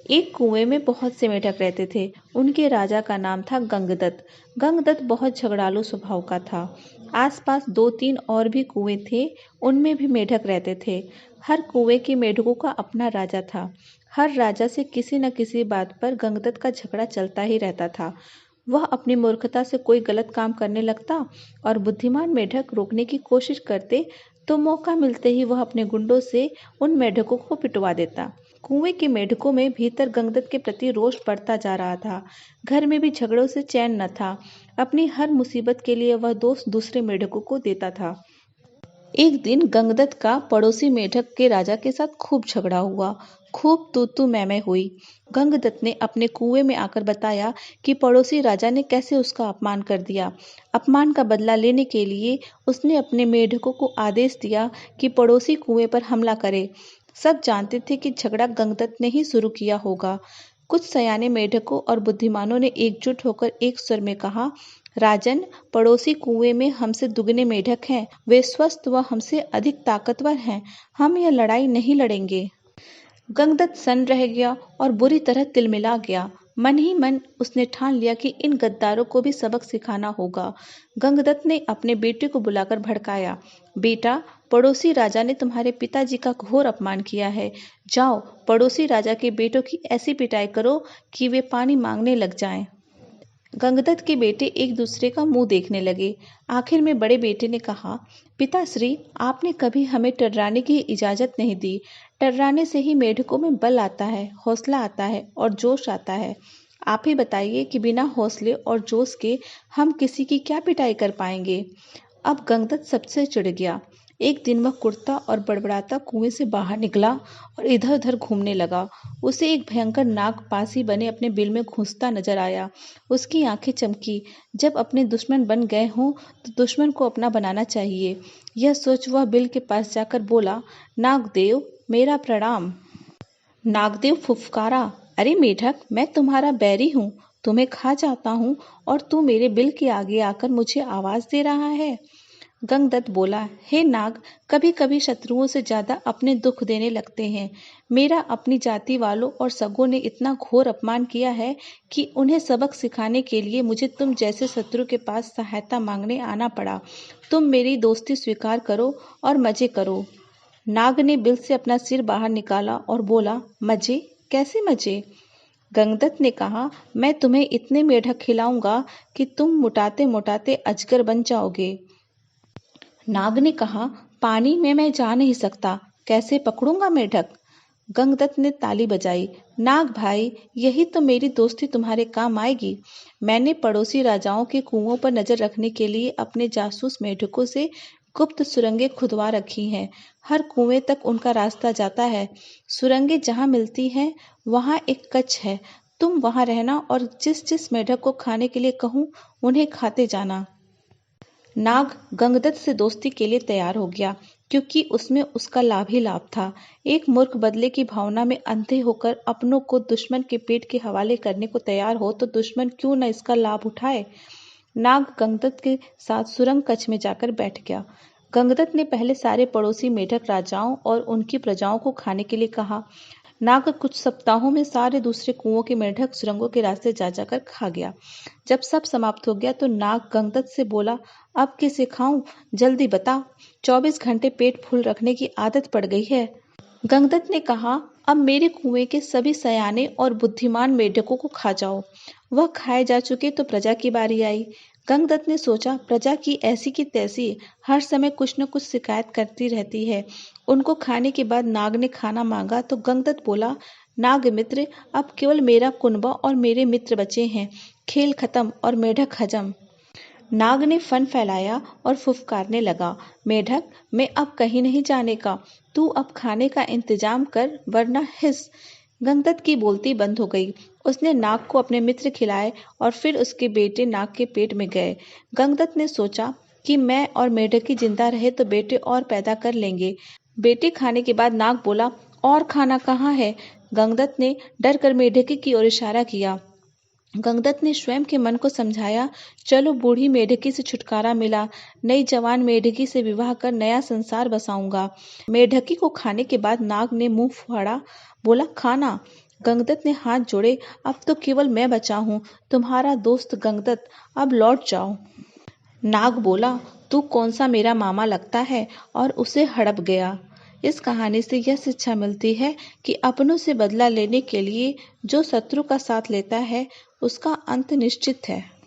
एक कुएं में बहुत से मेढक रहते थे। उनके राजा का नाम था गंगदत्त। गंगदत्त बहुत झगड़ालू स्वभाव का था। आसपास दो तीन और भी कुएं थे, उनमें भी मेढक रहते थे। हर कुएं के मेढकों का अपना राजा था। हर राजा से किसी न किसी बात पर गंगदत्त का झगड़ा चलता ही रहता था। वह अपनी मूर्खता से कोई गलत काम करने लगता और बुद्धिमान मेढक रोकने की कोशिश करते तो मौका मिलते ही वह अपने गुंडों से उन मेढकों को पिटवा देता। कुएं के मेढकों में भीतर गंगदत्त के प्रति रोष बढ़ता जा रहा था। घर में भी झगड़ों से चैन न था। अपनी हर मुसीबत के लिए वह दोष दूसरे मेढकों को देता था। एक दिन गंगदत्त का पड़ोसी मेढक के राजा के साथ खूब झगड़ा हुआ। खूब तू मैं हुई। गंगदत्त ने अपने कुएं में आकर बताया कि पड़ोसी राजा ने कैसे उसका अपमान कर दिया। अपमान का बदला लेने के लिए उसने अपने मेढकों को आदेश दिया कि पड़ोसी कुएं पर हमला करे। सब जानते थे कि झगड़ा गंगदत्त ने ही शुरू किया होगा। कुछ सयाने मेढकों और बुद्धिमानों ने एकजुट होकर एक स्वर में कहा, राजन, पड़ोसी कुएं में हमसे दुगने मेढक हैं। वे स्वस्थ व हमसे अधिक ताकतवर हैं। हम यह लड़ाई नहीं लड़ेंगे। गंगदत्त सन्न रह गया और बुरी तरह तिलमिला गया। मन ही मन उसने ठान लिया कि इन गद्दारों को भी सबक सिखाना होगा। गंगदत्त ने अपने बेटे को बुलाकर भड़काया, बेटा, पड़ोसी राजा ने तुम्हारे पिताजी का घोर अपमान किया है। जाओ, पड़ोसी राजा के बेटों की ऐसी पिटाई करो कि वे पानी मांगने लग जाएं। गंगदत्त के बेटे एक दूसरे का मुंह देखने लगे। आखिर में बड़े बेटे ने कहा, पिताश्री, आपने कभी हमें टर्राने की इजाजत नहीं दी। टर्राने से ही मेढकों में बल आता है, हौसला आता है और जोश आता है। आप ही बताइए कि बिना हौसले और जोश के हम किसी की क्या पिटाई कर पाएंगे। अब गंगदत्त सबसे चिढ़ गया। एक दिन वह कुड़ता और बड़बड़ाता कुएं से बाहर निकला और इधर उधर घूमने लगा। उसे एक भयंकर नाग पासी बने अपने बिल में घुसता नजर आया। उसकी आंखें चमकी। जब अपने दुश्मन बन गए हों तो दुश्मन को अपना बनाना चाहिए। यह सोच वह बिल के पास जाकर बोला, नागदेव, मेरा प्रणाम। नागदेव फुफकारा, अरे मेढक, मैं तुम्हारा बैरी हूँ। तुम्हें खा जाता हूँ और तू मेरे बिल के आगे आकर मुझे आवाज दे रहा है। गंगदत्त बोला, हे नाग, कभी कभी शत्रुओं से ज्यादा अपने दुख देने लगते हैं। मेरा अपनी जाति वालों और सगों ने इतना घोर अपमान किया है कि उन्हें सबक सिखाने के लिए मुझे तुम जैसे शत्रु के पास सहायता मांगने आना पड़ा। तुम मेरी दोस्ती स्वीकार करो और मजे करो। नाग ने बिल से अपना सिर बाहर निकाला और बोला, मजे? कैसे मजे? गंगदत्त ने कहा, मैं तुम्हें इतने मेढक खिलाऊंगा कि तुम मुटाते मुटाते अजगर बन जाओगे। नाग ने कहा, पानी में मैं जा नहीं सकता, कैसे पकड़ूंगा मेढक? गंगदत्त ने ताली बजाई, नाग भाई, यही तो मेरी दोस्ती तुम्हारे काम आएगी। मैंने पड़ोसी राजाओं के कुओं पर नजर रखने के लिए अपने जासूस मेढकों से गुप्त सुरंगें खुदवा रखी हैं। हर कुएं तक उनका रास्ता जाता है। सुरंगें जहां मिलती हैं वहां एक कच्छ है। तुम वहां रहना और जिस जिस मेढक को खाने के लिए कहूं उन्हें खाते जाना। नाग गंगदत्त से दोस्ती के लिए तैयार हो गया, क्योंकि उसमें उसका लाभ ही लाभ था। एक मूर्ख बदले की भावना में अंधे होकर अपनों को दुश्मन के पेट के हवाले करने को तैयार हो तो दुश्मन क्यों न इसका लाभ उठाए। नाग गंगदत्त के साथ सुरंग कक्ष में जाकर बैठ गया। गंगदत्त ने पहले सारे पड़ोसी मेढक राजाओं और उनकी प्रजाओं को खाने के लिए कहा। नाग कुछ सप्ताहों में सारे दूसरे कुओं के मेढक सुरंगों के रास्ते जा जाकर खा गया। जब सब समाप्त हो गया तो नाग गंगदत्त से बोला, अब किसे खाऊं, जल्दी बता। 24 घंटे पेट फुल रखने की आदत पड़ गई है। गंगदत्त ने कहा, अब मेरे कुएं के सभी सयाने और बुद्धिमान मेढकों को खा जाओ। वह खाए जा चुके तो प्रजा की बारी आई। गंगदत्त ने सोचा, प्रजा की ऐसी की तैसी हर समय कुछ न कुछ शिकायत करती रहती है। उनको खाने के बाद नाग ने खाना मांगा तो गंगदत्त बोला, नाग मित्र, अब केवल मेरा कुनबा और मेरे मित्र बचे हैं। खेल खत्म और मेढक हजम। नाग ने फन फैलाया और फुफकारने लगा, मेढक, मैं अब कहीं नहीं जाने का। तू अब खाने का इंतजाम कर वरना हिस। गंगदत्त की बोलती बंद हो गई। उसने नाग को अपने मित्र खिलाए और फिर उसके बेटे नाग के पेट में गए। गंगदत्त ने सोचा कि मैं और मेढकी जिंदा रहे तो बेटे और पैदा कर लेंगे। बेटे खाने के बाद नाग बोला, और खाना कहाँ है? गंगदत्त ने डर कर मेढकी की ओर इशारा किया। गंगदत्त ने स्वयं के मन को समझाया, चलो बूढ़ी मेढकी से छुटकारा मिला, नई जवान मेढकी से विवाह कर नया संसार बसाऊंगा। मेढकी को खाने के बाद नाग ने मुंह फाड़ा, बोला, खाना। गंगदत्त ने हाथ जोड़े। अब तो केवल मैं बचा हूँ, तुम्हारा दोस्त गंगदत्त। अब लौट जाओ। नाग बोला, तू कौन सा मेरा मामा लगता है, और उसे हड़प गया। इस कहानी से यह शिक्षा मिलती है कि अपनों से बदला लेने के लिए जो शत्रु का साथ लेता है उसका अंत निश्चित है।